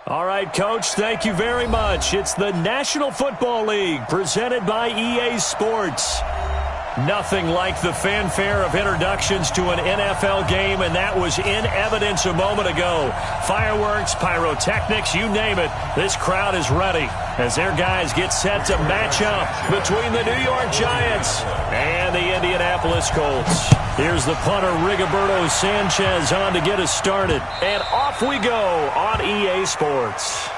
All right, Coach, thank you very much. It's the National Football League presented by EA Sports. Nothing like the fanfare of introductions to an NFL game, and that was in evidence a moment ago. Fireworks, pyrotechnics, you name it. This crowd is ready as their guys get set to match up between the New York Giants and the Indianapolis Colts. Here's the punter, Rigoberto Sanchez, on to get us started. And off we go on EA Sports.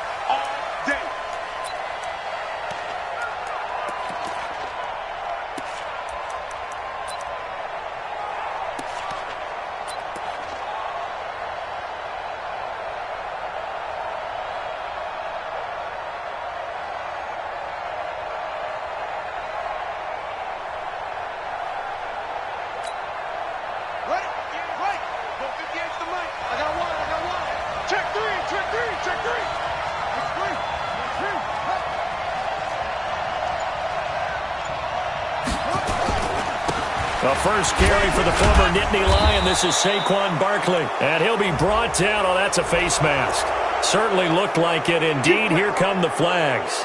The first carry for the former Nittany Lion. This is Saquon Barkley. And he'll be brought down. Oh, that's a face mask. Certainly looked like it. Indeed, here come the flags.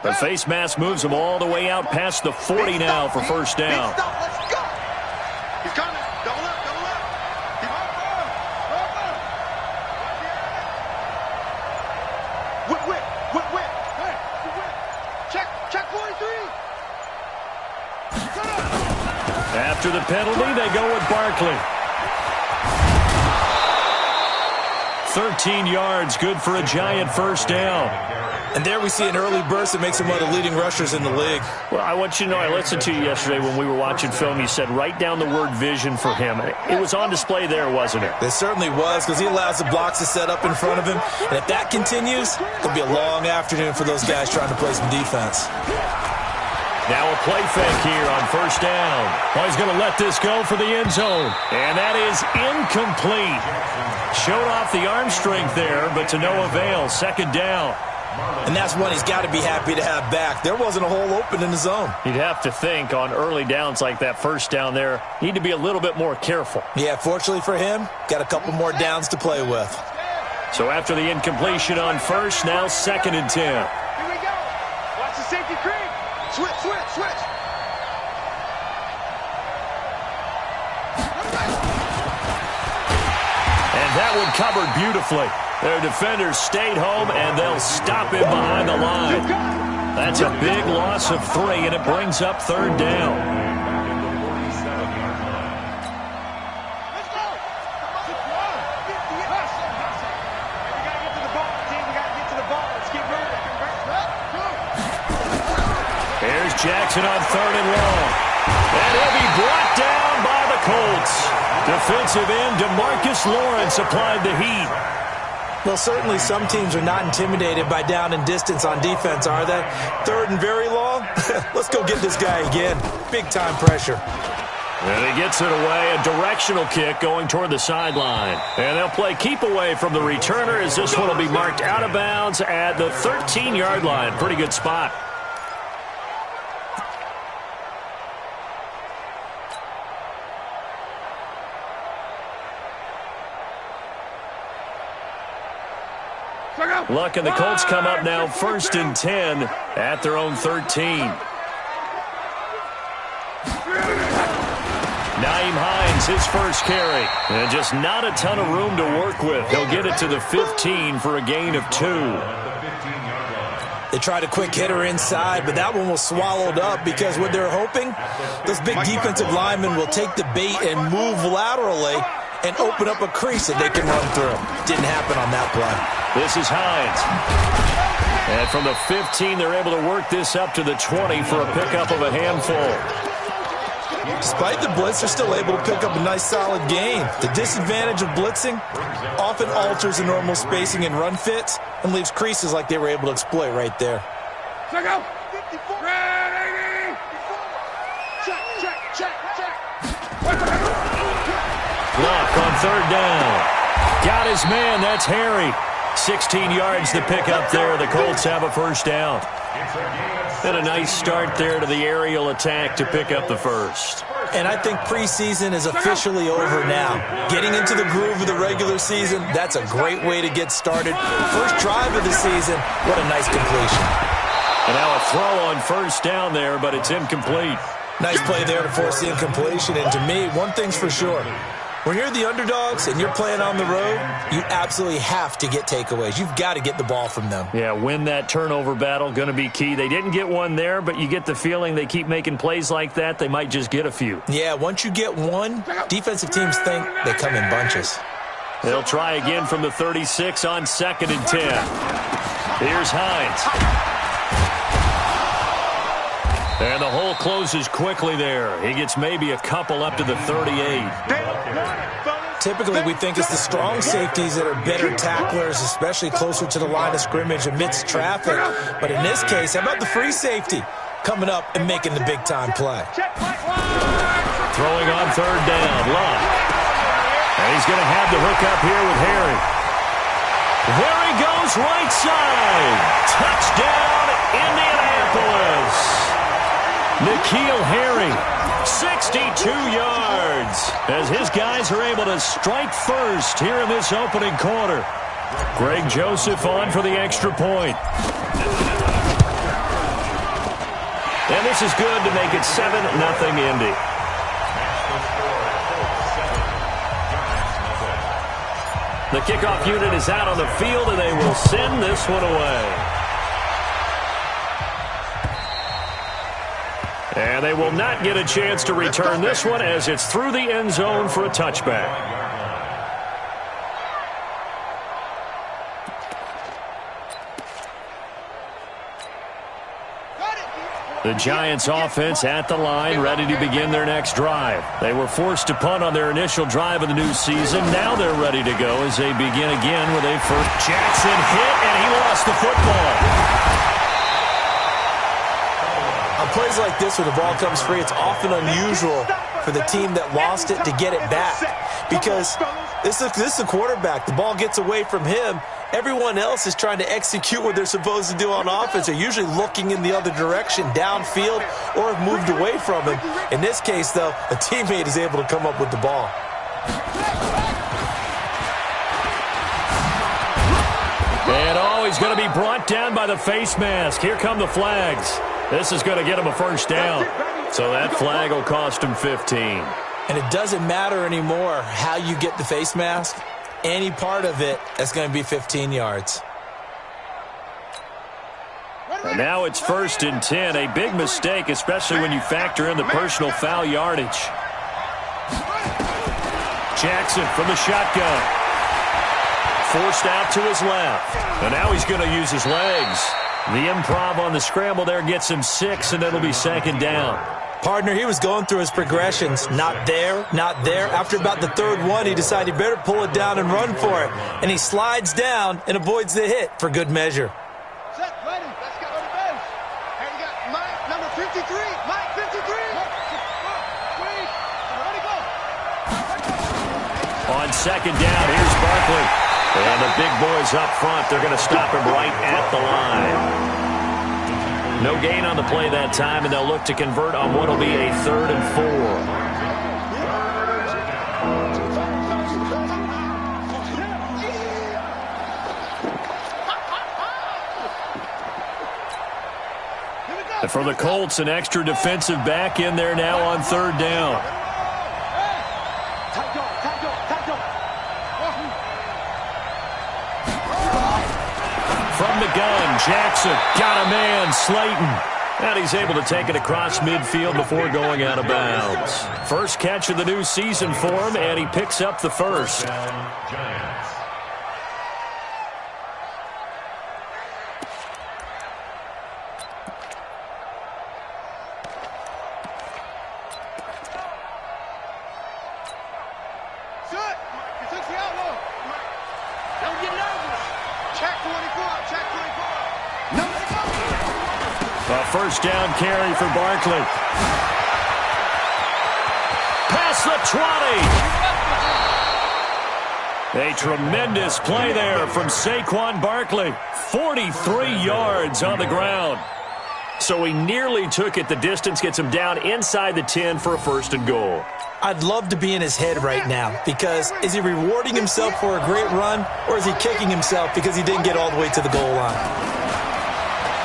The face mask moves him all the way out past the 40 now for first down. Let's go. He's coming. Double up, double up. Keep on. Whip. Hey, whip. Check 43. After the penalty, they go with Barkley. 13 yards, good for a Giant first down. And there we see an early burst that makes him one of the leading rushers in the league. Well, I want you to know, I listened to you yesterday when we were watching film. You said write down the word vision for him. It was on display there, wasn't it? It certainly was, because he allows the blocks to set up in front of him. And if that continues, it'll be a long afternoon for those guys trying to play some defense. Now a play fake here on first down. Oh, he's going to let this go for the end zone. And that is incomplete. Showed off the arm strength there, but to no avail. Second down. And that's one he's got to be happy to have back. There wasn't a hole open in the zone. You'd have to think on early downs like that first down there, need to be a little bit more careful. Yeah, fortunately for him, got a couple more downs to play with. So after the incompletion on first, now 2nd and 10. Here we go. Watch the safety creep. Switch. And that one covered beautifully. Their defenders stayed home, and they'll stop him behind the line. That's a big loss of 3, and it brings up 3rd down. Let's go. We got to get to the ball, team. We got to get to the ball. Let's keep moving. Here's Jackson on 3rd and long. And he'll be brought down by the Colts. Defensive end DeMarcus Lawrence applied the heat. Well, certainly some teams are not intimidated by down and distance on defense, are they? 3rd and very long? Let's go get this guy again. Big-time pressure. And he gets it away. A directional kick going toward the sideline. And they'll play keep away from the returner as this one will be marked out of bounds at the 13-yard line. Pretty good spot. Luck and the Colts come up now 1st and 10 at their own 13. Nyheim Hines, his first carry. And just not a ton of room to work with. He'll get it to the 15 for a gain of 2. They tried a quick hitter inside, but that one was swallowed up because what they're hoping, those big defensive linemen will take the bait and move laterally and open up a crease that they can run through. Didn't happen on that play. This is Hines. And from the 15, they're able to work this up to the 20 for a pickup of a handful. Despite the blitz, they're still able to pick up a nice solid gain. The disadvantage of blitzing often alters the normal spacing and run fits and leaves creases like they were able to exploit right there. Check out. 54. Ready. Check. Luck on 3rd down. Got his man. That's Harry. 16 yards to pick up there. The Colts have a first down. And a nice start there to the aerial attack to pick up the first. And I think preseason is officially over now. Getting into the groove of the regular season, that's a great way to get started. First drive of the season, what a nice completion. And now a throw on first down there, but it's incomplete. Nice play there to force the incompletion. And to me, one thing's for sure. When you're the underdogs and you're playing on the road, you absolutely have to get takeaways. You've got to get the ball from them. Yeah, win that turnover battle, going to be key. They didn't get one there, but you get the feeling they keep making plays like that, they might just get a few. Yeah, once you get one, defensive teams think they come in bunches. They'll try again from the 36 on 2nd and 10. Here's Hines. And the hole closes quickly there. He gets maybe a couple up to the 38. Typically, we think it's the strong safeties that are better tacklers, especially closer to the line of scrimmage amidst traffic. But in this case, how about the free safety coming up and making the big-time play? Throwing on 3rd down, Love. And he's going to have the hook up here with Harry. There he goes, right side. Touchdown, Indianapolis. N'Keal Harry, 62 yards, as his guys are able to strike first here in this opening quarter. Greg Joseph on for the extra point. And this is good to make it 7-0 Indy. The kickoff unit is out on the field, and they will send this one away. And they will not get a chance to return this one as it's through the end zone for a touchback. The Giants offense at the line, ready to begin their next drive. They were forced to punt on their initial drive of the new season. Now they're ready to go as they begin again with a first. Jackson hit, and he lost the football. On plays like this where the ball comes free, it's often unusual for the team that lost it to get it back. Because this is the quarterback. The ball gets away from him. Everyone else is trying to execute what they're supposed to do on offense. They're usually looking in the other direction, downfield, or have moved away from him. In this case, though, a teammate is able to come up with the ball. And he's going to be brought down by the face mask. Here come the flags. This is going to get him a first down. So that flag will cost him 15. And it doesn't matter anymore how you get the face mask. Any part of it, that's going to be 15 yards. And now it's 1st and 10. A big mistake, especially when you factor in the personal foul yardage. Jackson from the shotgun. Forced out to his left. And now he's going to use his legs. The improv on the scramble there gets him 6, and it'll be 2nd down. Partner, he was going through his progressions. Not there, not there. After about the 3rd one, he decided he better pull it down and run for it. And he slides down and avoids the hit for good measure. Set, ready. Let's go to the bench. And you got Mike, number 53. Mike, 53. Ready, go. On 2nd down, here's Barkley. And the big boys up front, they're going to stop him right at the line. No gain on the play that time, and they'll look to convert on what will be a 3rd and 4. And for the Colts, an extra defensive back in there now on 3rd down. From the gun, Jackson got a man, Slayton. And he's able to take it across midfield before going out of bounds. First catch of the new season for him, and he picks up the first. First down carry for Barkley. Past the 20. A tremendous play there from Saquon Barkley. 43 yards on the ground. So he nearly took it the distance, gets him down inside the 10 for a 1st and goal. I'd love to be in his head right now, because is he rewarding himself for a great run, or is he kicking himself because he didn't get all the way to the goal line?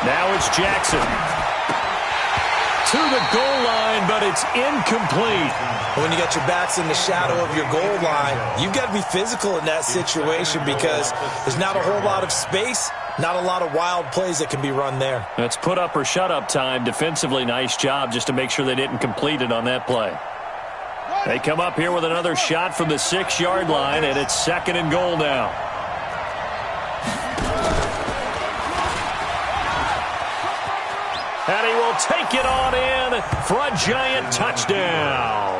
Now it's Jackson. To the goal line, but it's incomplete. When you got your backs in the shadow of your goal line, you've got to be physical in that situation, because there's not a whole lot of space, not a lot of wild plays that can be run there. That's put up or shut up time. Defensively, nice job just to make sure they didn't complete it on that play. They come up here with another shot from the 6-yard line, and it's 2nd and goal now. And he will take it on in for a giant touchdown.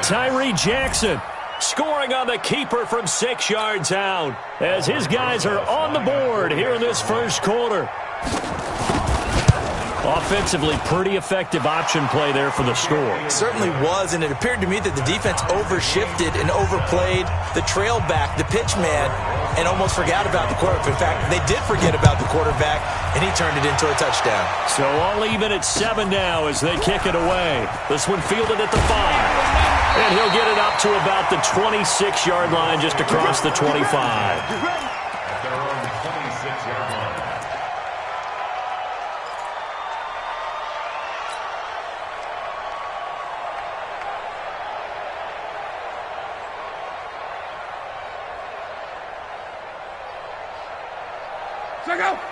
Tyree Jackson scoring on the keeper from 6 yards out as his guys are on the board here in this 1st quarter. Offensively, pretty effective option play there for the score. It certainly was, and it appeared to me that the defense overshifted and overplayed the trail back, the pitch man, and almost forgot about the quarterback. In fact, they did forget about the quarterback, and he turned it into a touchdown. So all even at 7 now as they kick it away. This one fielded at the 5. And he'll get it up to about the 26-yard line, just across the 25.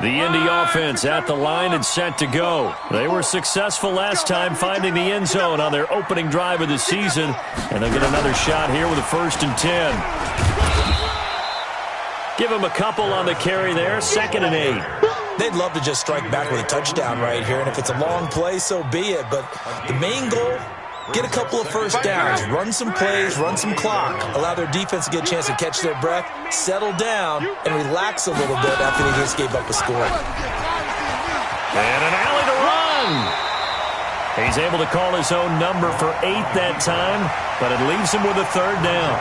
The Indy offense at the line and set to go. They were successful last time finding the end zone on their opening drive of the season, and they'll get another shot here with a 1st and 10. Give them a couple on the carry there, 2nd and 8. They'd love to just strike back with a touchdown right here, and if it's a long play, so be it. But the main goal, get a couple of 1st downs, run some plays, run some clock, allow their defense to get a chance to catch their breath, settle down, and relax a little bit after they just gave up a score. And an alley to run. He's able to call his own number for 8 that time, but it leaves him with a 3rd down.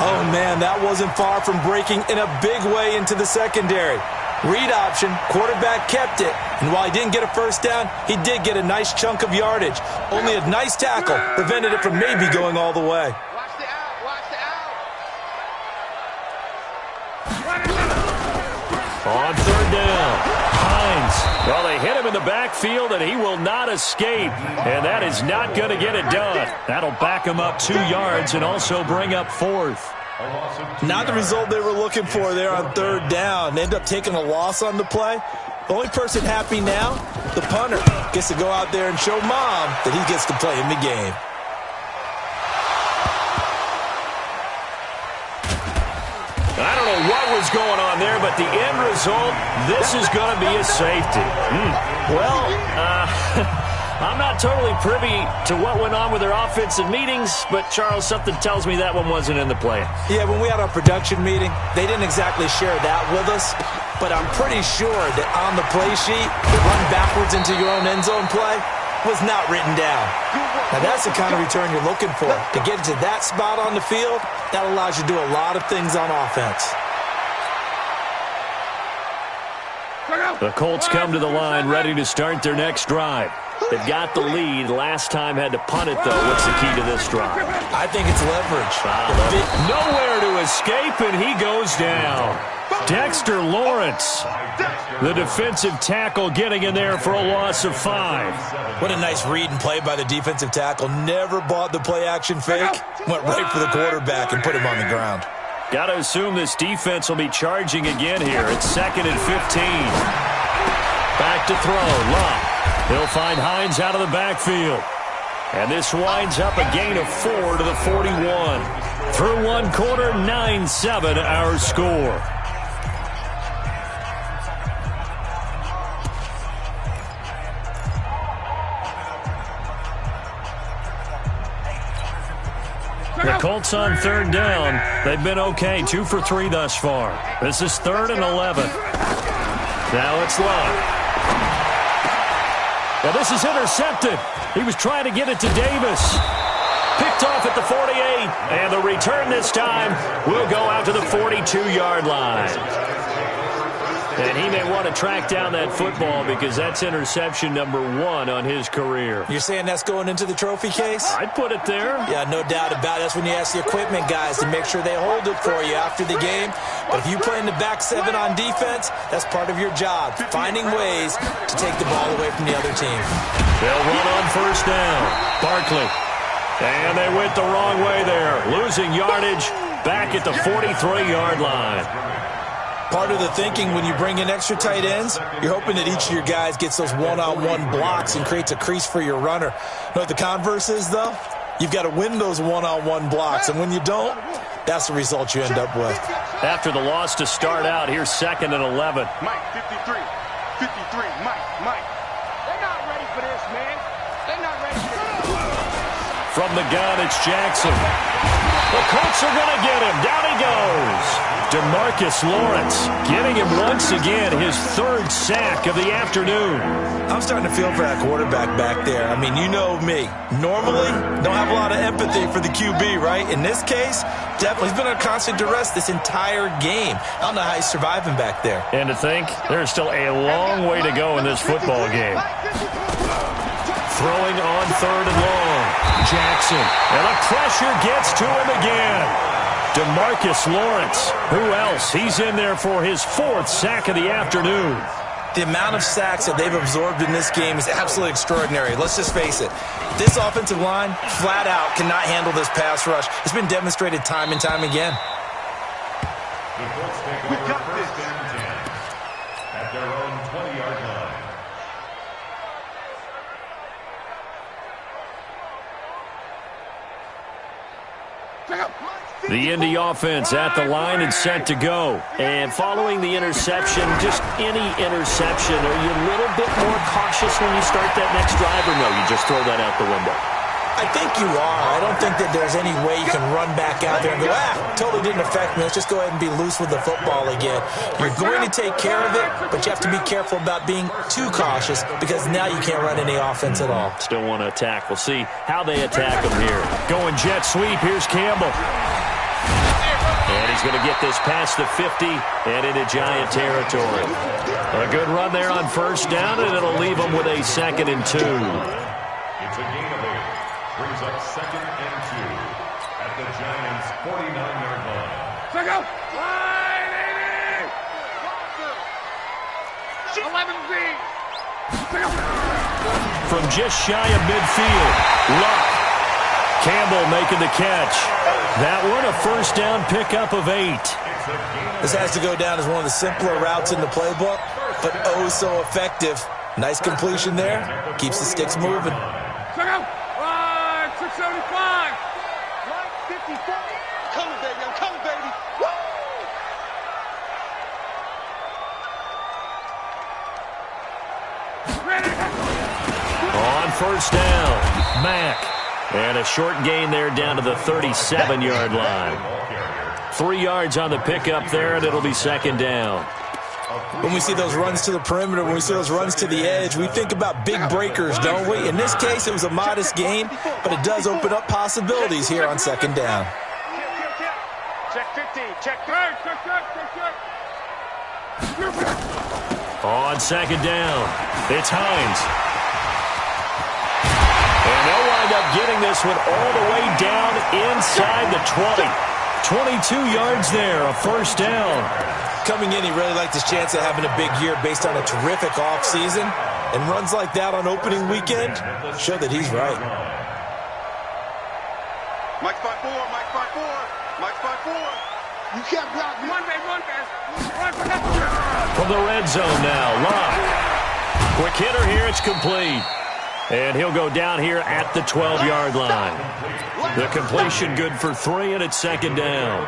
Oh, man, that wasn't far from breaking in a big way into the secondary. Read option, quarterback kept it, and while he didn't get a 1st down, he did get a nice chunk of yardage. Only a nice tackle prevented it from maybe going all the way. Watch the out, watch the out. On 3rd down, Hines. Well, they hit him in the backfield, and he will not escape, and that is not going to get it done. That'll back him up 2 yards and also bring up 4th. Not the result they were looking for there on 3rd down. They end up taking a loss on the play. The only person happy now, the punter, gets to go out there and show Mom that he gets to play in the game. I don't know what was going on there, but the end result, this is going to be a safety. Well, I'm not totally privy to what went on with their offensive meetings, but, Charles, something tells me that one wasn't in the plan. Yeah, when we had our production meeting, they didn't exactly share that with us, but I'm pretty sure that on the play sheet, the run backwards into your own end zone play was not written down. Now, that's the kind of return you're looking for. To get to that spot on the field, that allows you to do a lot of things on offense. The Colts come to the line ready to start their next drive. They've got the lead. Last time had to punt it, though. What's the key to this drive? I think it's leverage. Nowhere to escape, and he goes down. Dexter Lawrence, the defensive tackle, getting in there for a loss of 5. What a nice read and play by the defensive tackle. Never bought the play-action fake. Went right for the quarterback and put him on the ground. Got to assume this defense will be charging again here. It's 2nd and 15. Back to throw. Love. He'll find Hines out of the backfield. And this winds up a gain of 4 to the 41. Through 1 quarter, 9-7 our score. The Colts on 3rd down. They've been okay, 2 for 3 thus far. This is 3rd and 11. Now it's Love. Now this is intercepted. He was trying to get it to Davis. Picked off at the 48, and the return this time will go out to the 42-yard line. And he may want to track down that football because that's interception number 1 on his career. You're saying that's going into the trophy case? I'd put it there. Yeah, no doubt about it. That's when you ask the equipment guys to make sure they hold it for you after the game. But if you play in the back 7 on defense, that's part of your job, finding ways to take the ball away from the other team. They'll run on first down. Barkley. And they went the wrong way there, losing yardage back at the 43-yard line. Part of the thinking when you bring in extra tight ends, you're hoping that each of your guys gets those one-on-one blocks and creates a crease for your runner. You know what the converse is, though? You've got to win those one-on-one blocks, and when you don't, that's the result you end up with. After the loss to start out, here's 2nd and 11. Mike, 53. 53, Mike. They're not ready for this, man. They're not ready for this. From the gun, it's Jackson. The Colts are going to get him. Down he goes. DeMarcus Lawrence getting him once again, his 3rd sack of the afternoon. I'm starting to feel for that quarterback back there. I mean, you know me. Normally, don't have a lot of empathy for the QB, right? In this case, definitely. He's been under constant duress this entire game. I don't know how he's surviving back there. And to think, there's still a long way to go in this football game. Throwing on 3rd and long. Jackson. And the pressure gets to him again. DeMarcus Lawrence. Who else? He's in there for his 4th sack of the afternoon. The amount of sacks that they've absorbed in this game is absolutely extraordinary. Let's just face it. This offensive line, flat out, cannot handle this pass rush. It's been demonstrated time and time again. We got this. At their own 20-yard line. The Indy offense at the line and set to go. And following the interception, just any interception, are you a little bit more cautious when you start that next drive, or no, you just throw that out the window? I think you are. I don't think that there's any way you can run back out there and go, totally didn't affect me. Let's just go ahead and be loose with the football again. You're going to take care of it, but you have to be careful about being too cautious because now you can't run any offense at all. Still want to attack. We'll see how they attack them here. Going jet sweep. Here's Campbell. And he's going to get this past the 50 and into Giant territory. A good run there on first down, and it'll leave them with a 2nd and 2. It's a gain of 8. Brings up 2nd and 2 at the Giants' 49-yard line. Check out. 11Z. From just shy of midfield, Luck. Campbell making the catch. That one a first down pickup of 8. This has to go down as one of the simpler routes in the playbook, but oh so effective. Nice completion there. Keeps the sticks moving. Check out. 675. 54. Coming, baby. I'm coming, baby. Woo! On first down, Mack. And a short gain there down to the 37-yard line. 3 yards on the pickup there, and it'll be 2nd down. When we see those runs to the perimeter, when we see those runs to the edge, we think about big breakers, don't we? In this case, it was a modest gain, but it does open up possibilities here on 2nd down. Check 15. Check 3. On 2nd down, it's Hines. And they'll wind up getting this one all the way down inside the 20. 22 yards there, a first down. Coming in, he really liked his chance of having a big year based on a terrific offseason. And runs like that on opening weekend show that he's right. Mike 5-4. Mike 5-4. Mike 5-4. You can't block me. One man. From the red zone now, Love. Quick hitter here, it's complete. And he'll go down here at the 12-yard line. The completion good for 3, and it's 2nd down.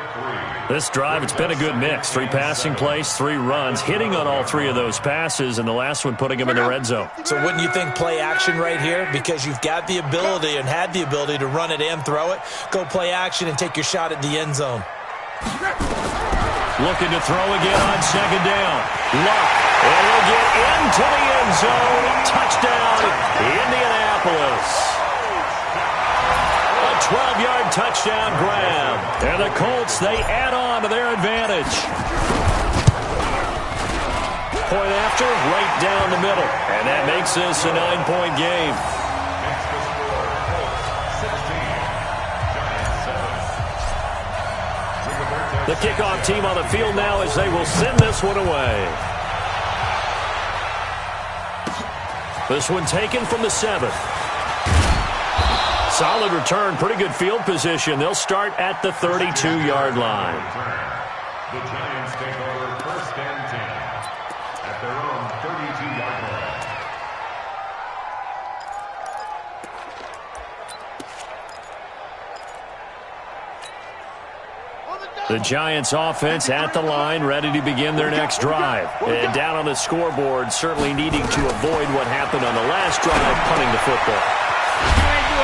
This drive, it's been a good mix. 3 passing plays, 3 runs, hitting on all 3 of those passes, and the last one putting him in the red zone. So wouldn't you think play action right here? Because you've got the ability and had the ability to run it and throw it. Go play action and take your shot at the end zone. Looking to throw again on 2nd down. Luck. And he'll get into the end zone. Touchdown, Indianapolis. A 12-yard touchdown grab. And the Colts, they add on to their advantage. Point after, right down the middle. And that makes this a 9-point game. The kickoff team on the field now as they will send this one away. This one taken from the 7th. Solid return, pretty good field position. They'll start at the 32-yard line. The Giants take over 1st and 10 at their own 32-yard line. The Giants offense at the line, ready to begin their next drive. And down on the scoreboard, certainly needing to avoid what happened on the last drive, punting the football.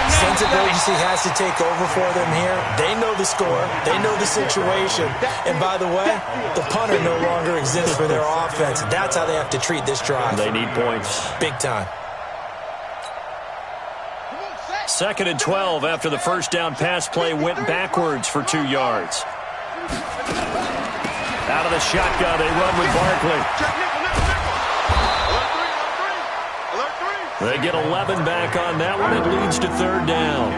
Sense of urgency has to take over for them here. They know the score. They know the situation. And by the way, the punter no longer exists for their offense. That's how they have to treat this drive. They need points. Big time. 2nd and 12 after the first down pass play went backwards for 2 yards. Out of the shotgun, they run with Barkley. They get 11 back on that one. It leads to 3rd down.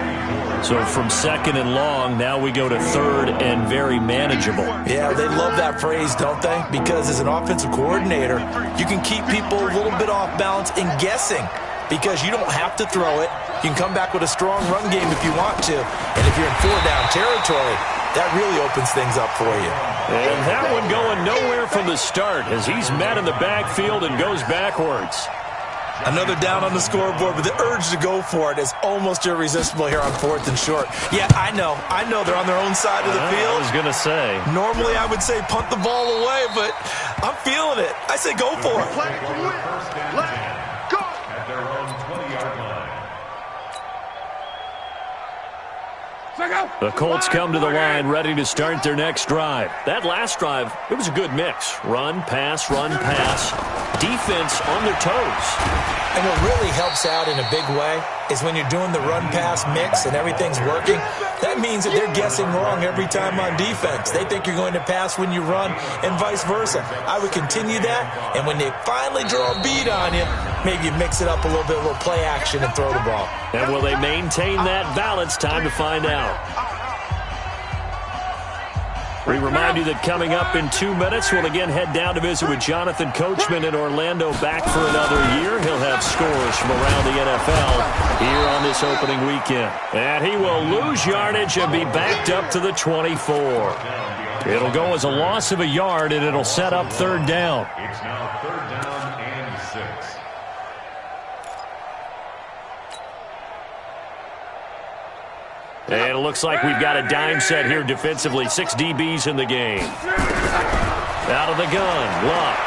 So from 2nd and long, now we go to 3rd and very manageable. Yeah, they love that phrase, don't they? Because as an offensive coordinator, you can keep people a little bit off balance and guessing. Because you don't have to throw it. You can come back with a strong run game if you want to. And if you're in 4-down territory, that really opens things up for you. And that one going nowhere from the start as he's met in the backfield and goes backwards. Another down on the scoreboard, but the urge to go for it is almost irresistible here on 4th and short. Yeah, I know they're on their own side of the field. I was going to say. Normally I would say punt the ball away, but I'm feeling it. I say go for it. At their own 20-yard line. The Colts come to the line ready to start their next drive. That last drive, it was a good mix. Run, pass, defense on their toes. And what really helps out in a big way is when you're doing the run-pass mix and everything's working, that means that they're guessing wrong every time on defense. They think you're going to pass when you run and vice versa. I would continue that, and when they finally draw a beat on you, maybe you mix it up a little bit, a little play action and throw the ball. And will they maintain that balance? Time to find out. We remind you that coming up in 2 minutes, we'll again head down to visit with Jonathan Coachman in Orlando, back for another year. He'll have scores from around the NFL here on this opening weekend. And he will lose yardage and be backed up to the 24. It'll go as a loss of a yard, and it'll set up 3rd down. It's now 3rd down and 6. And it looks like we've got a dime set here defensively. 6 DBs in the game. Out of the gun, Luck.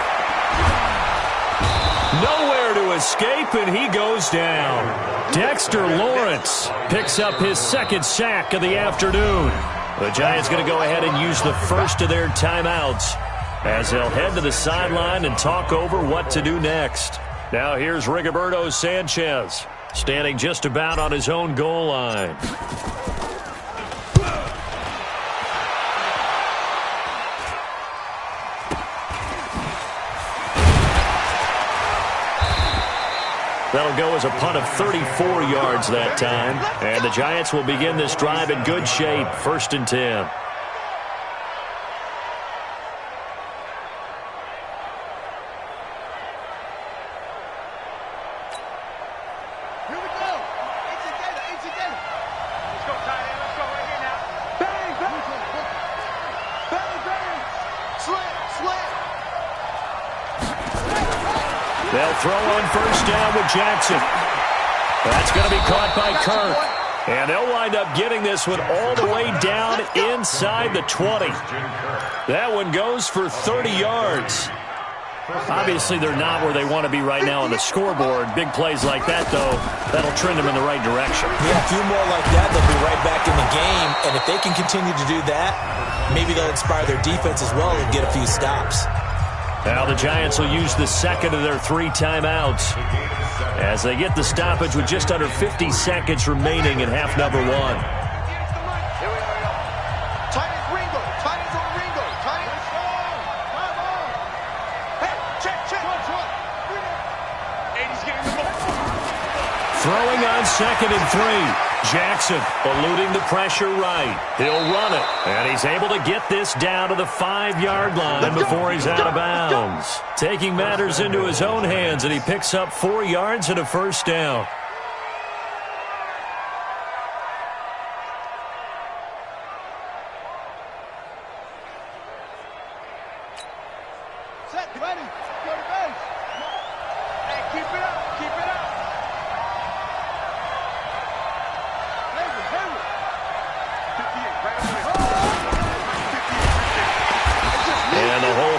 Nowhere to escape, and he goes down. Dexter Lawrence picks up his 2nd sack of the afternoon. The Giants going to go ahead and use the first of their timeouts as they'll head to the sideline and talk over what to do next. Now here's Rigoberto Sanchez, standing just about on his own goal line. That'll go as a punt of 34 yards that time. And the Giants will begin this drive in good shape. 1st and 10. They'll throw on 1st down with Jackson. That's going to be caught by Kirk. And they'll wind up getting this one all the way down inside the 20. That one goes for 30 yards. Obviously, they're not where they want to be right now on the scoreboard. Big plays like that, though, that'll trend them in the right direction. Yeah, a few more like that, they'll be right back in the game. And if they can continue to do that, maybe they'll inspire their defense as well and get a few stops. Now the Giants will use the 2nd of their 3 timeouts as they get the stoppage with just under 50 seconds remaining in half number 1. Throwing on 2nd and 3. Jackson eluding the pressure right. He'll run it, and he's able to get this down to the 5-yard line before he's out of bounds. Taking matters into his own hands, and he picks up 4 yards and a first down.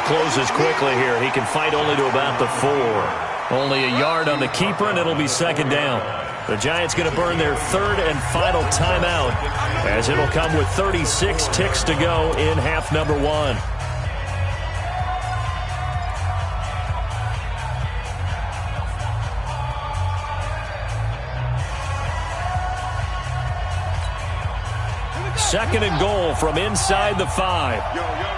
Closes quickly here. He can fight only to about the 4. Only a yard on the keeper, and it'll be 2nd down. The Giants going to burn their 3rd and final timeout, as it'll come with 36 ticks to go in half number 1. Second and goal from inside the 5.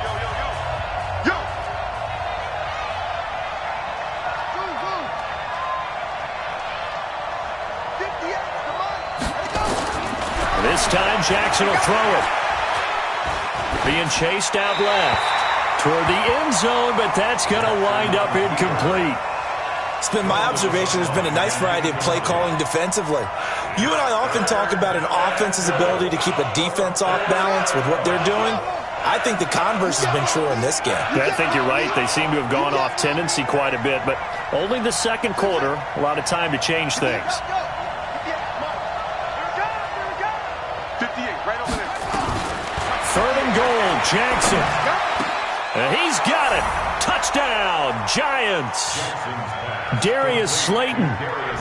This time, Jackson will throw it. Being chased out left toward the end zone, but that's going to wind up incomplete. It's been my observation there's been a nice variety of play calling defensively. You and I often talk about an offense's ability to keep a defense off balance with what they're doing. I think the converse has been true in this game. Yeah, I think you're right. They seem to have gone off tendency quite a bit, but only the second quarter, a lot of time to change things. 3rd and goal, Jackson. And he's got it. Touchdown, Giants. Darius Slayton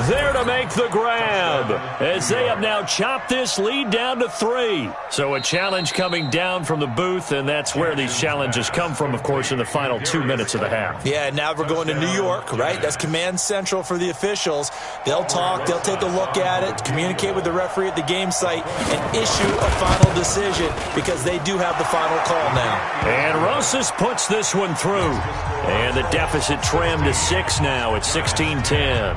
there to make the grab, as they have now chopped this lead down to 3. So a challenge coming down from the booth, and that's where these challenges come from, of course, in the final 2 minutes of the half. Yeah, now we're going to New York, right? That's command central for the officials. They'll talk, they'll take a look at it, communicate with the referee at the game site, and issue a final decision, because they do have the final call now. And Rosas puts this one through. And the deficit trimmed to 6 now. It's 16-10.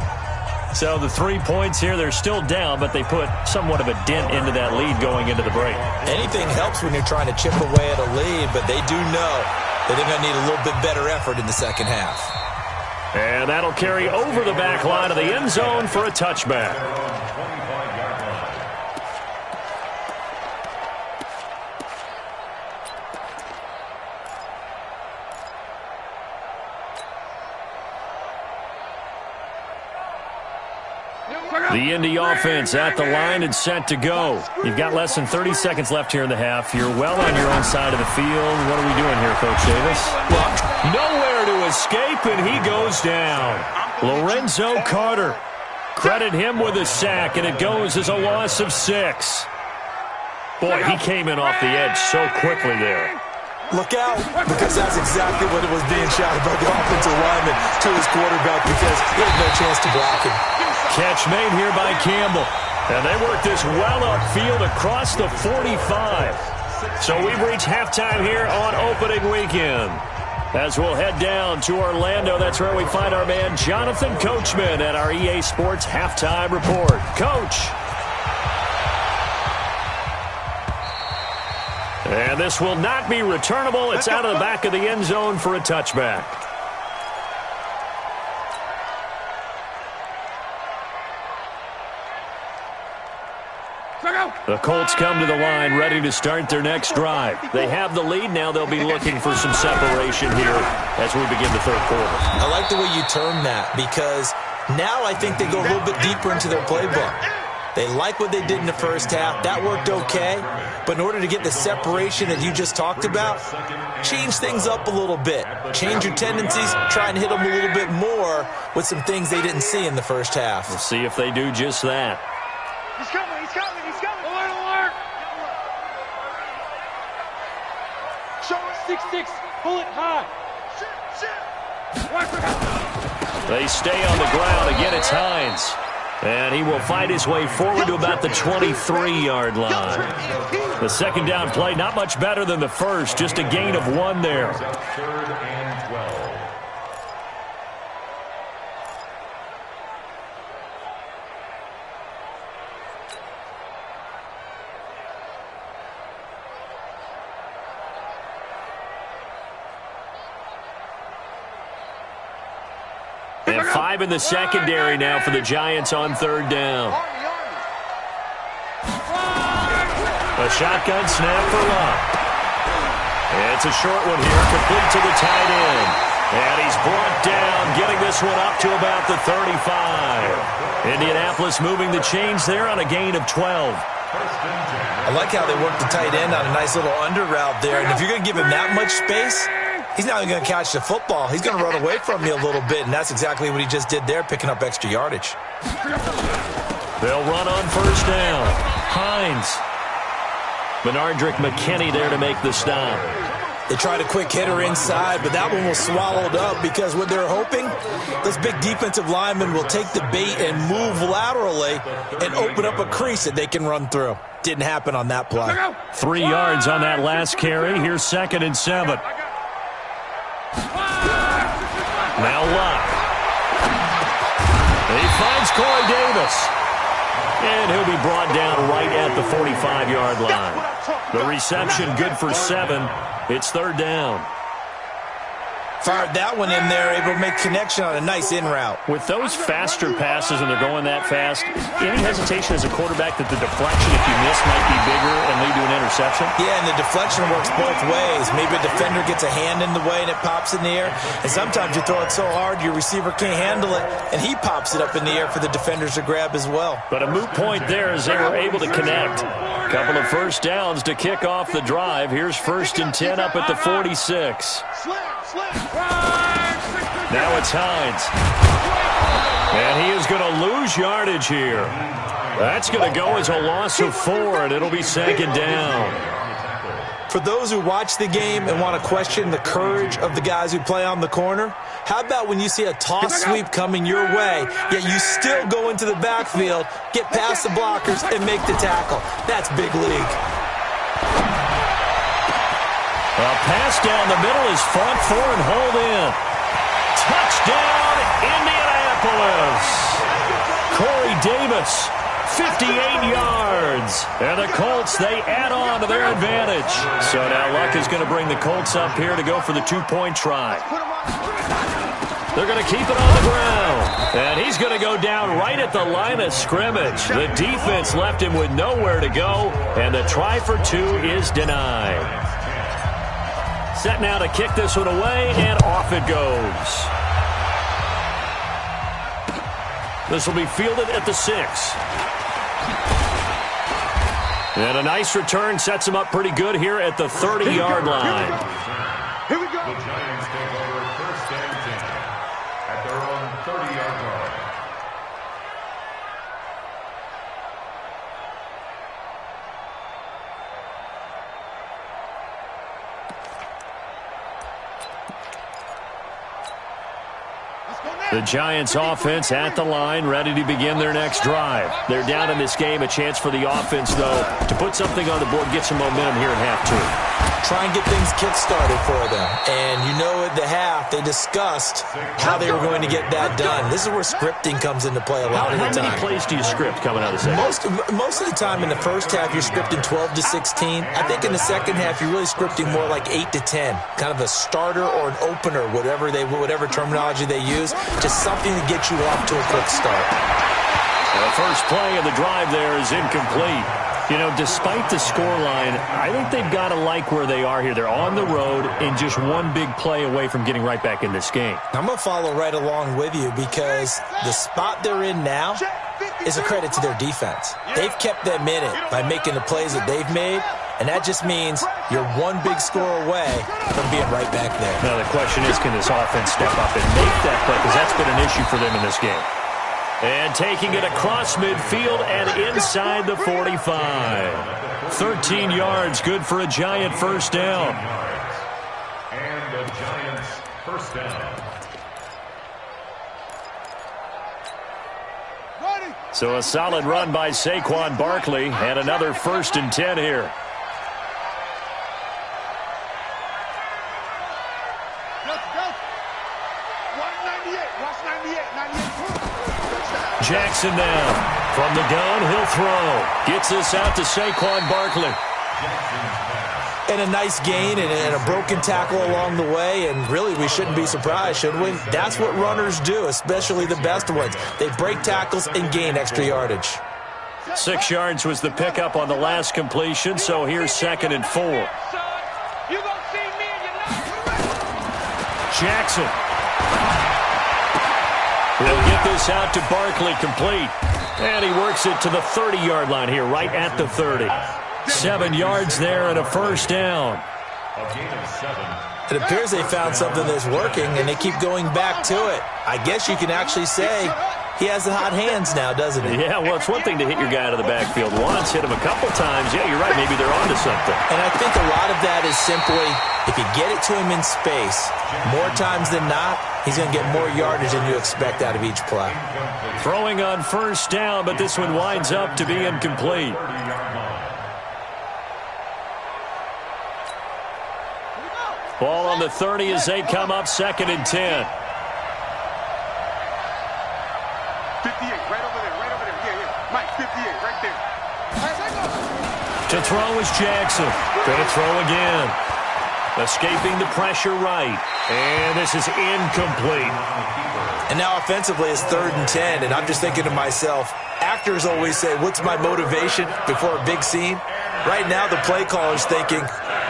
So the 3 points here, they're still down, but they put somewhat of a dent into that lead going into the break. Anything helps when you're trying to chip away at a lead, but they do know that they're going to need a little bit better effort in the second half. And that'll carry over the back line of the end zone for a touchback. The Indy offense at the line and set to go. You've got less than 30 seconds left here in the half. You're well on your own side of the field. What are we doing here, Coach Davis? Well, nowhere to escape, and he goes down. Lorenzo Carter. Credit him with a sack, and it goes as a loss of 6. Boy, he came in off the edge so quickly there. Look out, because that's exactly what it was being shouted by the offensive lineman to his quarterback, because he had no chance to block him. Catch made here by Campbell. And they work this well upfield across the 45. So we've reached halftime here on opening weekend. As we'll head down to Orlando, that's where we find our man Jonathan Coachman at our EA Sports Halftime Report. Coach. And this will not be returnable. It's out of the back of the end zone for a touchback. The Colts come to the line ready to start their next drive. They have the lead. Now they'll be looking for some separation here as we begin the third quarter. I like the way you term that, because now I think they go a little bit deeper into their playbook. They like what they did in the first half. That worked okay. But in order to get the separation that you just talked about, change things up a little bit. Change your tendencies. Try and hit them a little bit more with some things they didn't see in the first half. We'll see if they do just that. He's coming, he's coming, he's coming. Alert, alert. 6-6, pull it high. They stay on the ground. Again, it's Hines. And he will fight his way forward to about the 23-yard line. The second down play, not much better than the first. Just a gain of 1 there. Third and 12. 5 in the secondary now for the Giants on third down. A shotgun snap for Luck. It's a short one here, complete to the tight end. And he's brought down, getting this one up to about the 35. Indianapolis moving the chains there on a gain of 12. I like how they work the tight end on a nice little under route there. And if you're going to give him that much space, he's not even going to catch the football. He's going to run away from you a little bit, and that's exactly what he just did there, picking up extra yardage. They'll run on first down. Hines. Benardrick McKinney there to make the stop. They tried a quick hitter inside, but that one was swallowed up because what they're hoping, those big defensive linemen will take the bait and move laterally and open up a crease that they can run through. Didn't happen on that play. 3 yards on that last carry. Here's 2nd and 7. Now Luck. He finds Corey Davis. And he'll be brought down right at the 45-yard line. The reception good for 7. It's third down. Fired that one in there, able to make connection on a nice in route. With those faster passes and they're going that fast, any hesitation as a quarterback that the deflection, if you miss, might be bigger and lead to an interception? Yeah, and the deflection works both ways. Maybe a defender gets a hand in the way and it pops in the air. And sometimes you throw it so hard your receiver can't handle it, and he pops it up in the air for the defenders to grab as well. But a moot point there as they were able to connect. Couple of first downs to kick off the drive. Here's 1st and 10 up at the 46. Now it's Hines. And he is going to lose yardage here. That's going to go as a loss of 4, and it'll be 2nd down. For those who watch the game and want to question the courage of the guys who play on the corner, how about when you see a toss sweep coming your way, yet you still go into the backfield, get past the blockers, and make the tackle? That's big league. A pass down the middle is fought for and hauled in. Touchdown, Indianapolis. Corey Davis, 58 yards. And the Colts, they add on to their advantage. So now Luck is going to bring the Colts up here to go for the 2-point try. They're going to keep it on the ground. And he's going to go down right at the line of scrimmage. The defense left him with nowhere to go. And the try for 2 is denied. Set now to kick this one away, and off it goes. This will be fielded at the 6. And a nice return sets him up pretty good here at the 30-yard line. Here we go. The Giants take over 1st and 10 at their own 30-yard line. The Giants offense at the line, ready to begin their next drive. They're down in this game. A chance for the offense, though, to put something on the board, get some momentum here at half 2. Try and get things kick-started for them. And you know at the half, they discussed how they were going to get that done. This is where scripting comes into play a lot of the time. How many plays do you script coming out of the second? Most of the time in the first half, you're scripting 12 to 16. I think in the second half, you're really scripting more like 8 to 10. Kind of a starter or an opener, whatever terminology they use. Just something to get you off to a quick start. The first play of the drive there is incomplete. You know, despite the scoreline, I think they've got to like where they are here. They're on the road and just one big play away from getting right back in this game. I'm going to follow right along with you because the spot they're in now is a credit to their defense. They've kept them in it by making the plays that they've made, and that just means you're one big score away from being right back there. Now the question is, can this offense step up and make that play? Because that's been an issue for them in this game. And taking it across midfield and inside the 45. 13 yards, good for a Giant first down. And the Giants first down. So a solid run by Saquon Barkley and another 1st and 10 here. Jackson now. From the gun, he'll throw. Gets this out to Saquon Barkley. And a nice gain and a broken tackle along the way, and really we shouldn't be surprised, should we? That's what runners do, especially the best ones. They break tackles and gain extra yardage. 6 yards was the pickup on the last completion, so here's 2nd and 4. Jackson. He'll get this out to Barkley, complete. And he works it to the 30-yard line here, right at the 30. 7 yards there and a first down. It appears they found something that's working, and they keep going back to it. I guess you can actually say he has the hot hands now, doesn't he? Yeah, well, it's one thing to hit your guy out of the backfield once, hit him a couple times. Yeah, you're right, maybe they're onto something. And I think a lot of that is simply, if you get it to him in space, more times than not, he's going to get more yardage than you expect out of each play. Throwing on first down, but this one winds up to be incomplete. Ball on the 30 as they come up, 2nd and 10. 58, right over there. Yeah. Mike, 58, right there. To throw is Jackson. Going to throw again. Escaping the pressure right. And this is incomplete. And now offensively it's 3rd and 10, and I'm just thinking to myself, actors always say, what's my motivation before a big scene? Right now the play caller's thinking,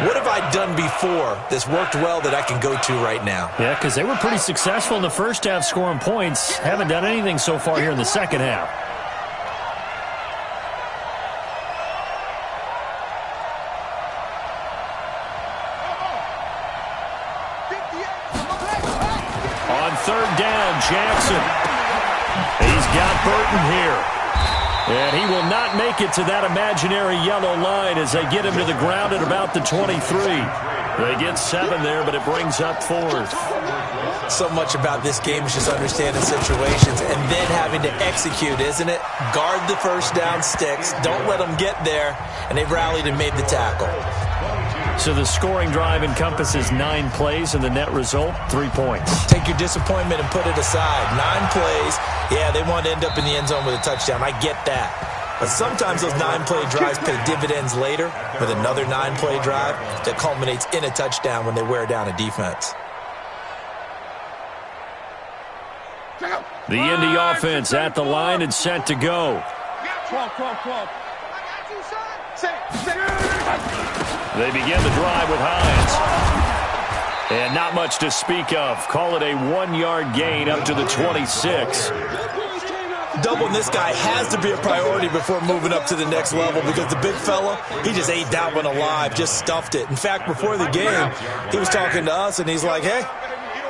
what have I done before that's worked well that I can go to right now? Yeah, because they were pretty successful in the first half scoring points. Haven't done anything so far here in the second half. On 3rd down, Jackson. He's got Burton here. And he will not make it to that imaginary yellow line as they get him to the ground at about the 23. They get 7 there, but it brings up 4th. So much about this game is just understanding situations and then having to execute, isn't it? Guard the first down sticks. Don't let them get there. And they've rallied and made the tackle. So the scoring drive encompasses 9 plays, and the net result, 3 points. Take your disappointment and put it aside. 9 plays. Yeah, they want to end up in the end zone with a touchdown. I get that. But sometimes those 9-play drives pay dividends later with another 9-play drive that culminates in a touchdown when they wear down a defense. The Indy offense at the line and set to go. They begin the drive with Hines. And not much to speak of. Call it a 1-yard gain up to the 26. Doubling this guy has to be a priority before moving up to the next level because the big fella, he just ate that one alive, just stuffed it. In fact, before the game, he was talking to us, and he's like, hey,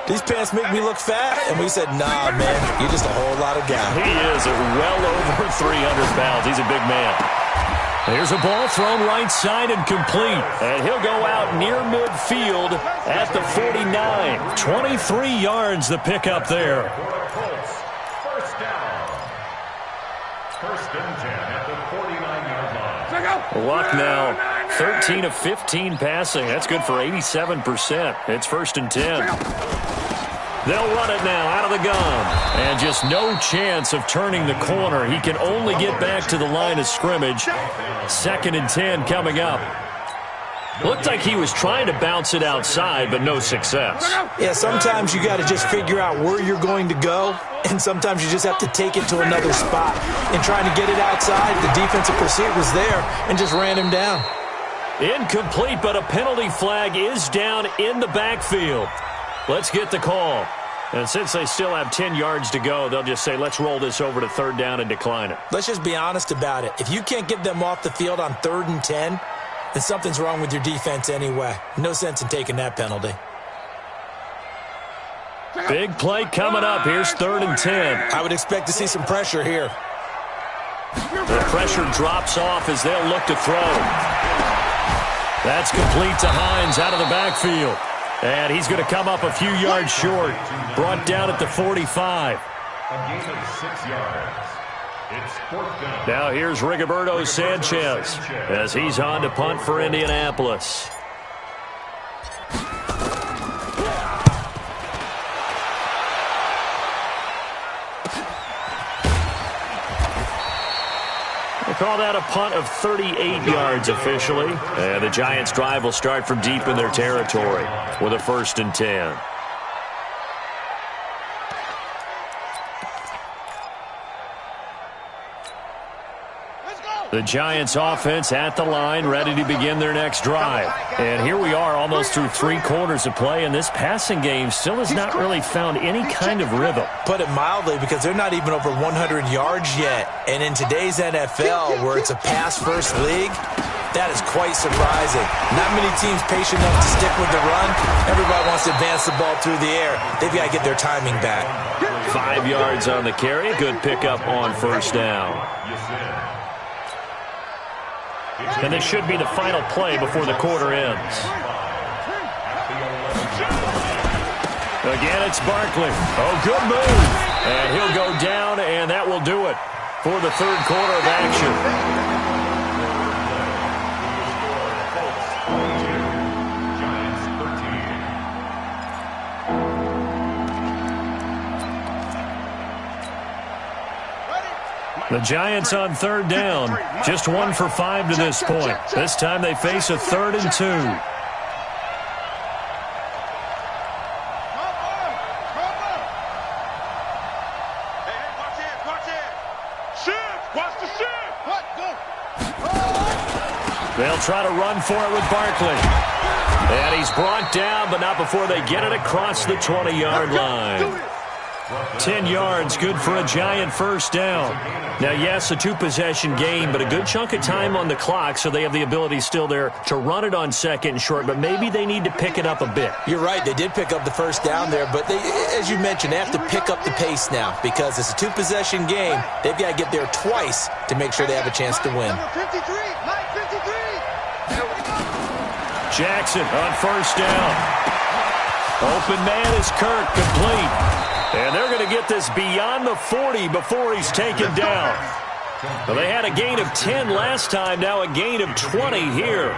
these pants make me look fat. And we said, nah, man, you're just a whole lot of guy. He is well over 300 pounds. He's a big man. Here's a ball thrown right side and complete. And he'll go out near midfield at the 49. 23 yards the pickup there. First down. 1st and 10 at the 49-yard line. Luck now, 13 of 15 passing. That's good for 87%. It's 1st and 10. They'll run it now out of the gun. And just no chance of turning the corner. He can only get back to the line of scrimmage. 2nd and 10 coming up. Looked like he was trying to bounce it outside, but no success. Yeah, sometimes you got to just figure out where you're going to go, and sometimes you just have to take it to another spot. And trying to get it outside, the defensive pursuit was there and just ran him down. Incomplete, but a penalty flag is down in the backfield. Let's get the call. And since they still have 10 yards to go, they'll just say, let's roll this over to 3rd down and decline it. Let's just be honest about it. If you can't get them off the field on 3rd and 10, then something's wrong with your defense anyway. No sense in taking that penalty. Big play coming up. Here's 3rd and 10. I would expect to see some pressure here. The pressure drops off as they'll look to throw. That's complete to Hines out of the backfield. And he's going to come up a few yards short. Brought down at the 45. A gain of 6 yards. It's 4th down. Now here's Rigoberto Sanchez as he's on to punt for Indianapolis. call that a punt of 38 yards officially. And the Giants' drive will start from deep in their territory with a 1st and 10. The Giants offense at the line, ready to begin their next drive. And here we are almost through 3 quarters of play, and this passing game still has not really found any kind of rhythm. Put it mildly, because they're not even over 100 yards yet. And in today's NFL, where it's a pass-first league, that is quite surprising. Not many teams patient enough to stick with the run. Everybody wants to advance the ball through the air. They've got to get their timing back. 5 yards on the carry. Good pickup on 1st down. And this should be the final play before the quarter ends. Again, it's Barkley. Oh, good move. And he'll go down, and that will do it for the 3rd quarter of action. The Giants on 3rd down, just 1 for 5 to this point. This time they face a 3rd and 2. They'll try to run for it with Barkley. And he's brought down, but not before they get it across the 20-yard line. 10 yards, good for a Giant 1st down. Now, yes, a 2-possession game, but a good chunk of time on the clock, so they have the ability still there to run it on 2nd and short, but maybe they need to pick it up a bit. You're right, they did pick up the 1st down there, but they, as you mentioned, they have to pick up the pace now because it's a 2-possession game. They've got to get there twice to make sure they have a chance to win. Jackson on 1st down. Open man is Kirk, complete. And they're going to get this beyond the 40 before he's taken down. Well, they had a gain of 10 last time, now a gain of 20 here.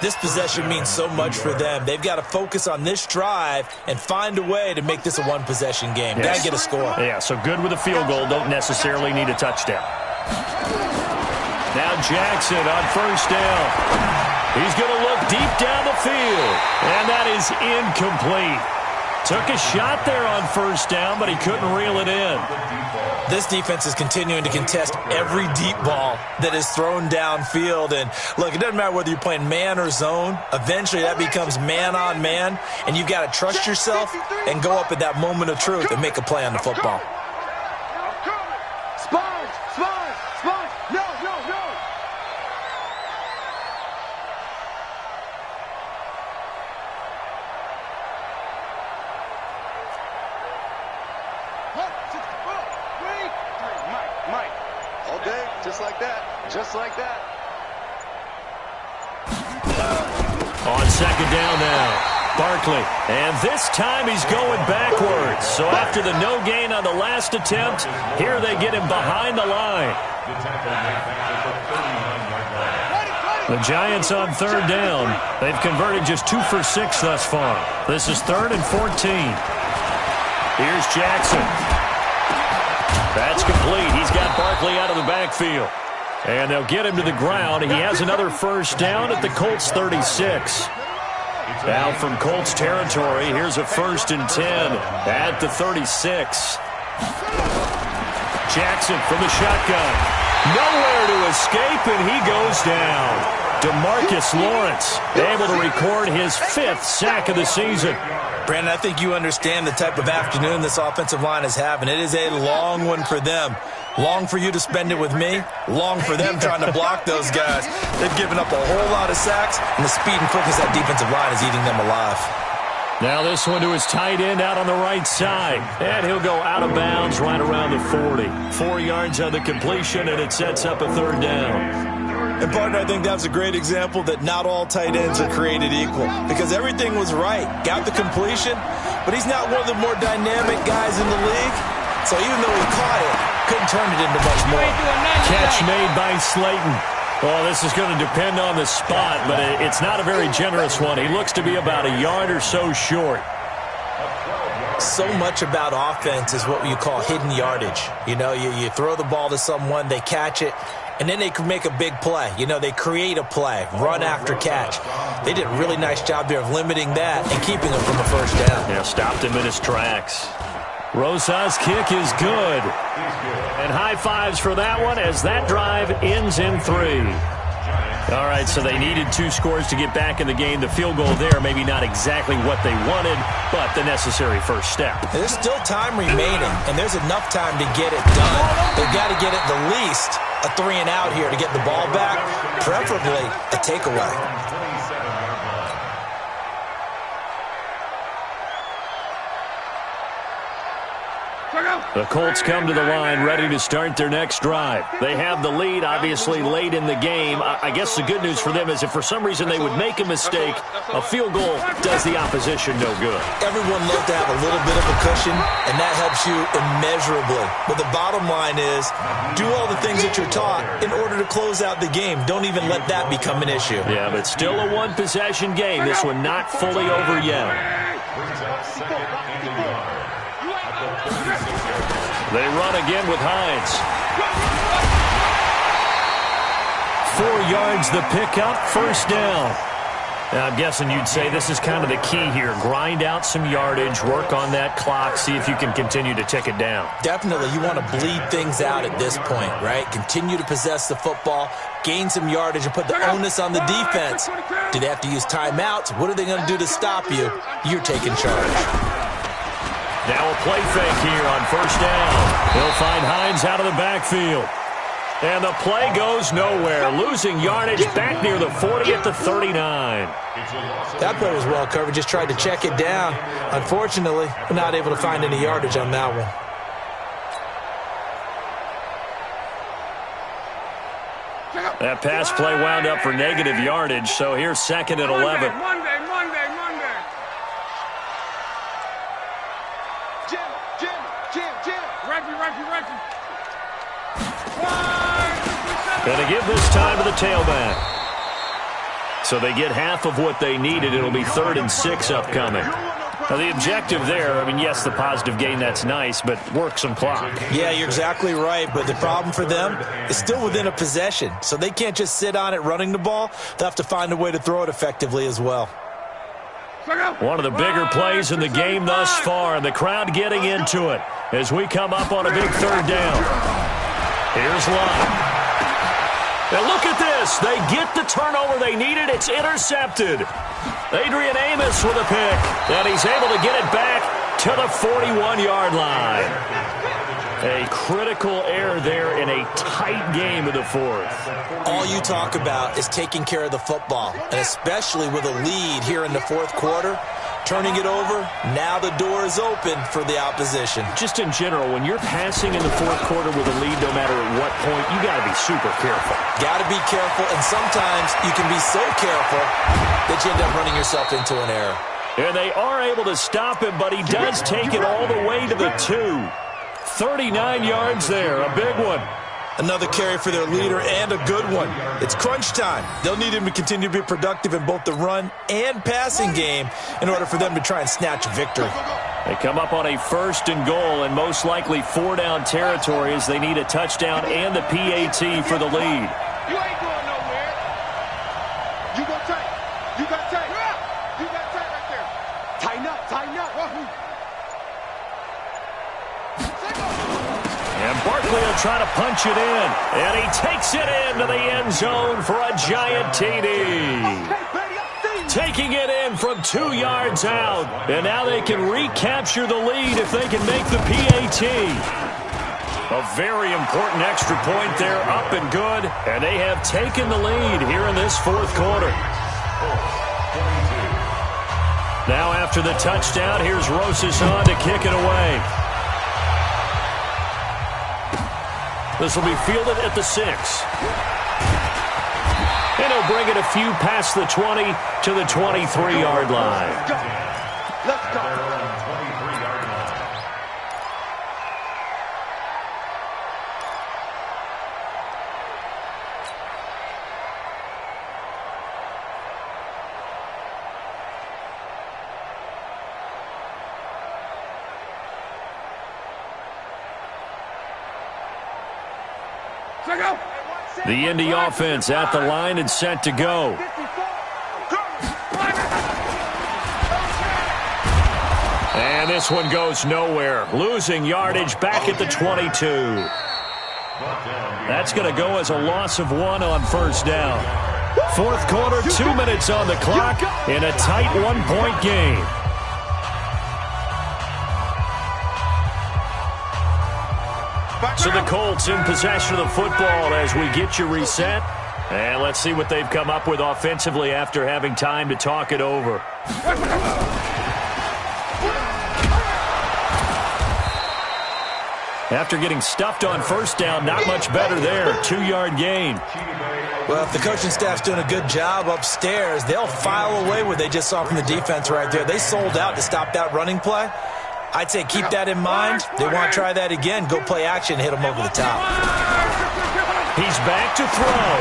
This possession means so much for them. They've got to focus on this drive and find a way to make this a 1-possession game. Yes. Got to get a score. Yeah, so good with a field goal. Don't necessarily need a touchdown. Now Jackson on 1st down. He's going to look deep down the field. And that is incomplete. Took a shot there on 1st down, but he couldn't reel it in. This defense is continuing to contest every deep ball that is thrown downfield. And, look, it doesn't matter whether you're playing man or zone. Eventually, that becomes man-on-man, and you've got to trust yourself and go up at that moment of truth and make a play on the football. Just like that. On 2nd down now, Barkley. And this time he's going backwards. So after the no gain on the last attempt, here they get him behind the line. The Giants on 3rd down. They've converted just 2 for 6 thus far. This is 3rd and 14. Here's Jackson. That's complete. He's got Barkley out of the backfield. And they'll get him to the ground. He has another 1st down at the Colts 36. Now from Colts territory, here's a 1st and 10 at the 36. Jackson from the shotgun. Nowhere to escape, and he goes down. DeMarcus Lawrence able to record his 5th sack of the season. Brandon, I think you understand the type of afternoon this offensive line is having. It is a long one for them. Long for you to spend it with me. Long for them trying to block those guys. They've given up a whole lot of sacks, and the speed and quickness of that defensive line is eating them alive. Now this one to his tight end out on the right side. And he'll go out of bounds right around the 40. 4 yards on the completion, and it sets up a 3rd down. And, partner, I think that's a great example that not all tight ends are created equal because everything was right. Got the completion, but he's not one of the more dynamic guys in the league. So even though he caught it, couldn't turn it into much more. Catch made by Slayton. Well, this is going to depend on the spot, but it's not a very generous one. He looks to be about a yard or so short. So much about offense is what you call hidden yardage. You know, you throw the ball to someone, they catch it, and then they can make a big play. You know, they create a play, run after catch. They did a really nice job there of limiting that and keeping him from a first down. Yeah, stopped him in his tracks. Rosas' kick is good. And high fives for that one as that drive ends in 3. All right, so they needed 2 scores to get back in the game. The field goal there, maybe not exactly what they wanted, but the necessary first step. There's still time remaining, and there's enough time to get it done. They've got to get at the least a 3 and out here to get the ball back, preferably a takeaway. The Colts come to the line ready to start their next drive. They have the lead, obviously, late in the game. I guess the good news for them is if for some reason they would make a mistake, a field goal does the opposition no good. Everyone loves to have a little bit of a cushion, and that helps you immeasurably. But the bottom line is do all the things that you're taught in order to close out the game. Don't even let that become an issue. Yeah, but still a one-possession game. This one not fully over yet. They run again with Hines. 4 yards the pickup, first down. Now, I'm guessing you'd say this is kind of the key here. Grind out some yardage, work on that clock, see if you can continue to tick it down. Definitely. You want to bleed things out at this point, right? Continue to possess the football, gain some yardage, and put the onus on the defense. Do they have to use timeouts? What are they going to do to stop you? You're taking charge. Now a play fake here on first down. He'll find Hines out of the backfield. And the play goes nowhere. Losing yardage back near the 40 at the 39. That play was well covered. Just tried to check it down. Unfortunately, we're not able to find any yardage on that one. That pass play wound up for negative yardage, so here's second and 11. Monday. Jim. Reggie. Going to give this time to the tailback. So they get half of what they needed. It'll be 3rd and 6 upcoming. Now, the objective there, I mean, yes, the positive gain, that's nice, but work some clock. Yeah, you're exactly right, but the problem for them is still within a possession, so they can't just sit on it running the ball. They'll have to find a way to throw it effectively as well. One of the bigger plays in the game thus far, and the crowd getting into it as we come up on a big 3rd down. Here's Lott. And look at this. They get the turnover they needed. It's intercepted. Adrian Amos with a pick, and he's able to get it back to the 41-yard line. A critical error there in a tight game of the 4th. All you talk about is taking care of the football, and especially with a lead here in the 4th quarter, turning it over, now the door is open for the opposition. Just in general, when you're passing in the 4th quarter with a lead, no matter at what point, you got to be super careful. Got to be careful, and sometimes you can be so careful that you end up running yourself into an error. And they are able to stop him, but he does take it all the way to the 2. 39 yards there, a big one. Another carry for their leader and a good one. It's crunch time. They'll need him to continue to be productive in both the run and passing game in order for them to try and snatch a victory. They come up on a 1st and goal and most likely 4-down territory as they need a touchdown and the PAT for the lead. You ain't going nowhere. You go tight. You got tight. You got tight right there. Tighten up. And Barkley will try to punch it in. And he takes it into the end zone for a giant TD. Taking it in from 2 yards out. And now they can recapture the lead if they can make the PAT. A very important extra point there, up and good. And they have taken the lead here in this 4th quarter. Now after the touchdown, here's Rosas on to kick it away. This will be fielded at the 6. And he'll bring it a few past the 20 to the 23-yard line. Let's go. Go. The Indy offense at the line and set to go. And this one goes nowhere. Losing yardage back at the 22. That's going to go as a loss of 1 on first down. Fourth quarter, 2 minutes on the clock in a tight 1-point game. So the Colts in possession of the football as we get you reset. And let's see what they've come up with offensively after having time to talk it over. After getting stuffed on first down, not much better there. 2-yard gain. Well, if the coaching staff's doing a good job upstairs, they'll file away what they just saw from the defense right there. They sold out to stop that running play. I'd say keep that in mind. They want to try that again. Go play action, hit them over the top. He's back to throw.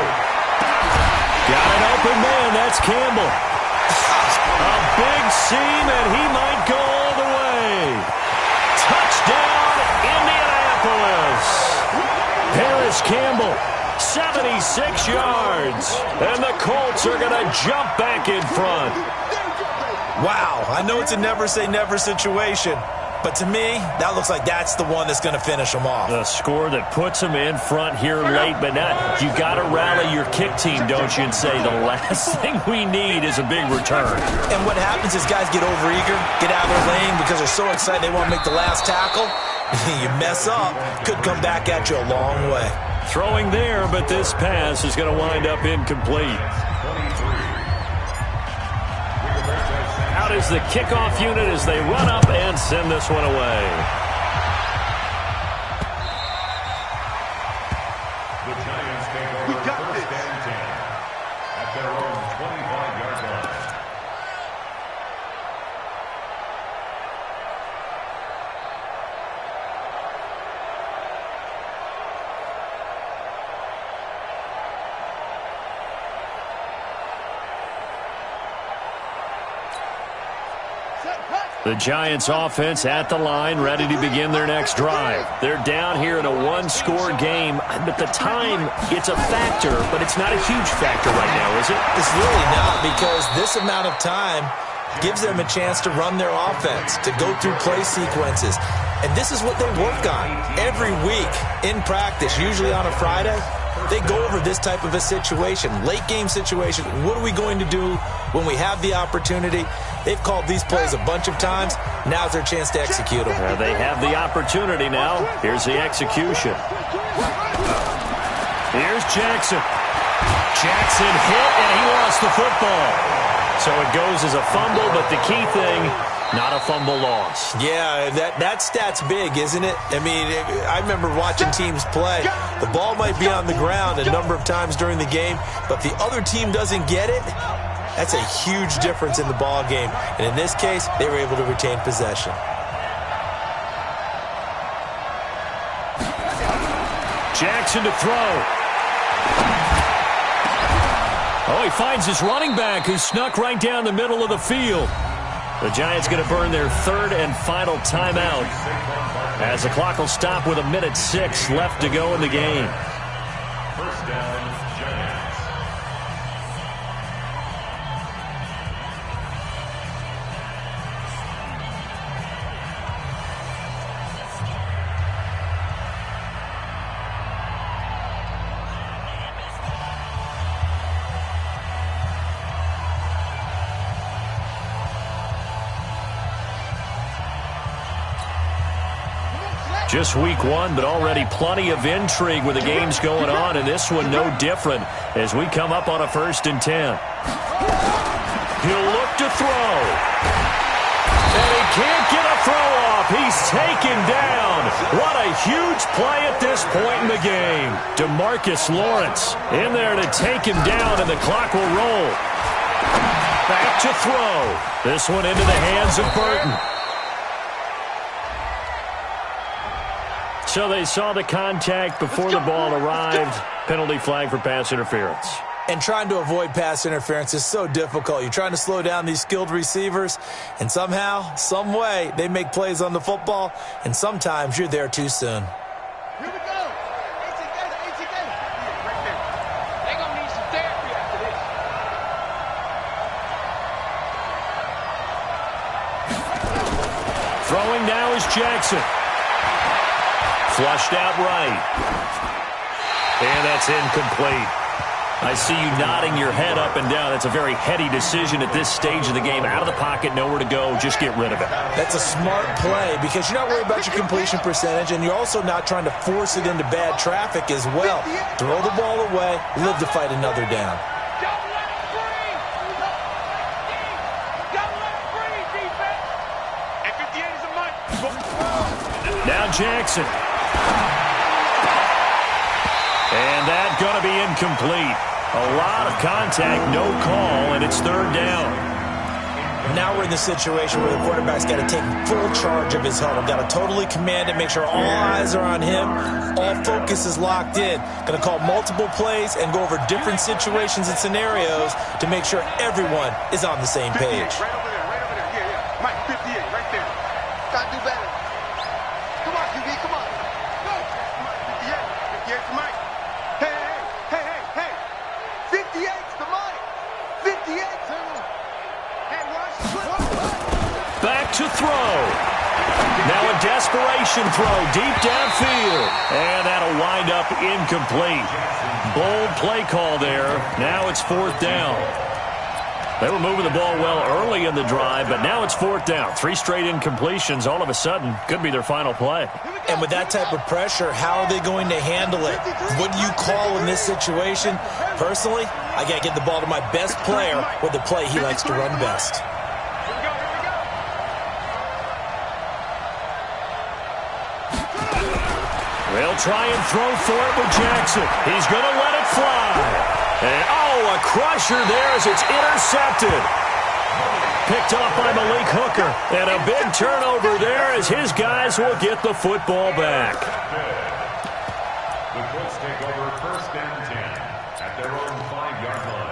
Got an open man. That's Campbell. A big seam, and he might go all the way. Touchdown, Indianapolis. Paris Campbell, 76 yards. And the Colts are going to jump back in front. Wow, I know it's a never-say-never situation, but to me, that looks like that's the one that's going to finish them off. The score that puts them in front here late, but not. You got to rally your kick team, don't you, and say the last thing we need is a big return. And what happens is guys get overeager, get out of their lane because they're so excited they want to make the last tackle. You mess up, could come back at you a long way. Throwing there, but this pass is going to wind up incomplete. Out is the kickoff unit as they run up and send this one away. The Giants take over first and 10 at their own 25-yard line. The Giants offense at the line, ready to begin their next drive. They're down here in a one-score game, but the time, it's a factor, but it's not a huge factor right now, is it? It's really not, because this amount of time gives them a chance to run their offense, to go through play sequences. And this is what they work on every week in practice, usually on a Friday. They go over this type of a situation, late game situation. What are we going to do when we have the opportunity? They've called these plays a bunch of times. Now's their chance to execute them. They have the opportunity now. Here's the execution. Here's Jackson. Jackson hit, and he lost the football. So it goes as a fumble, but the key thing, not a fumble loss. Yeah, that stat's big, isn't it? I mean, I remember watching teams play. The ball might be on the ground a number of times during the game, but if the other team doesn't get it, that's a huge difference in the ball game. And in this case, they were able to retain possession. Jackson to throw. Oh, he finds his running back who snuck right down the middle of the field. The Giants going to burn their third and final timeout as the clock will stop with 1:06 left to go in the game. First down, Giants. Just week one, but already plenty of intrigue with the games going on, and this one no different as we come up on a 1st and 10. He'll look to throw. And he can't get a throw off. He's taken down. What a huge play at this point in the game. DeMarcus Lawrence in there to take him down, and the clock will roll. Back to throw. This one into the hands of Burton. So they saw the contact before the ball arrived. Penalty flag for pass interference. And trying to avoid pass interference is so difficult. You're trying to slow down these skilled receivers, and somehow, some way, they make plays on the football, and sometimes you're there too soon. Here we go. Throwing now is Jackson. Flushed out right. And that's incomplete. I see you nodding your head up and down. That's a very heady decision at this stage of the game. Out of the pocket, nowhere to go. Just get rid of it. That's a smart play because you're not worried about your completion percentage, and you're also not trying to force it into bad traffic as well. Throw the ball away, live to fight another down. Now Jackson. And that's going to be incomplete. A lot of contact, no call, and it's third down. Now we're in the situation where the quarterback's got to take full charge of his huddle. Got to totally command it, make sure all eyes are on him. All focus is locked in. Going to call multiple plays and go over different situations and scenarios to make sure everyone is on the same page. Right over there, right over there. Yeah. Mike, 58, right there. Gotta do better. Come on, QB, come on. Go. 58 to Mike. Hey. 58's to Mike. 58's to him. Hey, rush. Back to throw. Now a desperation throw deep downfield. And that'll wind up incomplete. Bold play call there. Now it's fourth down. They were moving the ball well early in the drive, but now it's fourth down. 3 straight incompletions all of a sudden could be their final play. And with that type of pressure, how are they going to handle it? What do you call in this situation? Personally, I got to get the ball to my best player with the play he likes to run best. They'll try and throw for it with Jackson. He's going to let it fly. And, a crusher there as it's intercepted. Picked off by Malik Hooker. And a big turnover there as his guys will get the football back. The Colts take over first and 10 at their own 5-yard line.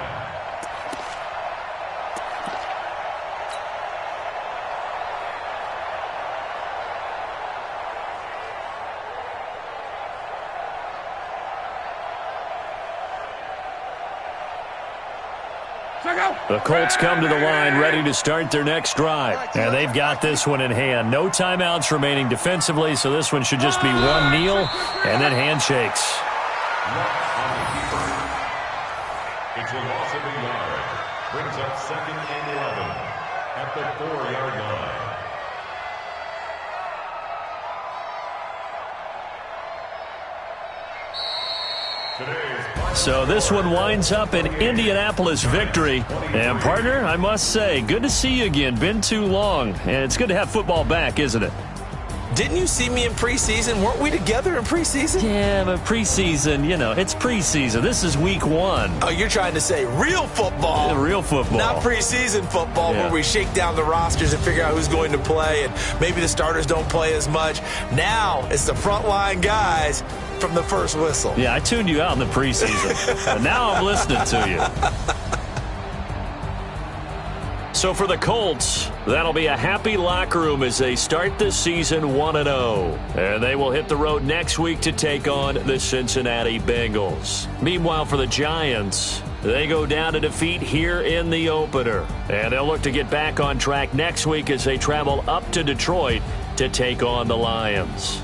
The Colts come to the line ready to start their next drive. And they've got this one in hand. No timeouts remaining defensively, so this one should just be one kneel and then handshakes. It's a loss of a yard. Brings up 2nd and 11 at the 4-yard line. So this one winds up an Indianapolis victory. And, partner, I must say, good to see you again. Been too long. And it's good to have football back, isn't it? Didn't you see me in preseason? Weren't we together in preseason? Yeah, but preseason, it's preseason. This is week 1. Oh, you're trying to say real football. Yeah, real football. Not preseason football where we shake down the rosters and figure out who's going to play, and maybe the starters don't play as much. Now it's the frontline guys from the first whistle. Yeah, I tuned you out in the preseason. But now I'm listening to you. So for the Colts, that'll be a happy locker room as they start this season 1-0. And they will hit the road next week to take on the Cincinnati Bengals. Meanwhile, for the Giants, they go down to defeat here in the opener. And they'll look to get back on track next week as they travel up to Detroit to take on the Lions.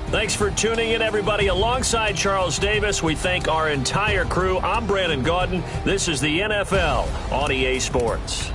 Thanks for tuning in, everybody. Alongside Charles Davis, we thank our entire crew. I'm Brandon Gaudin. This is the NFL on EA Sports.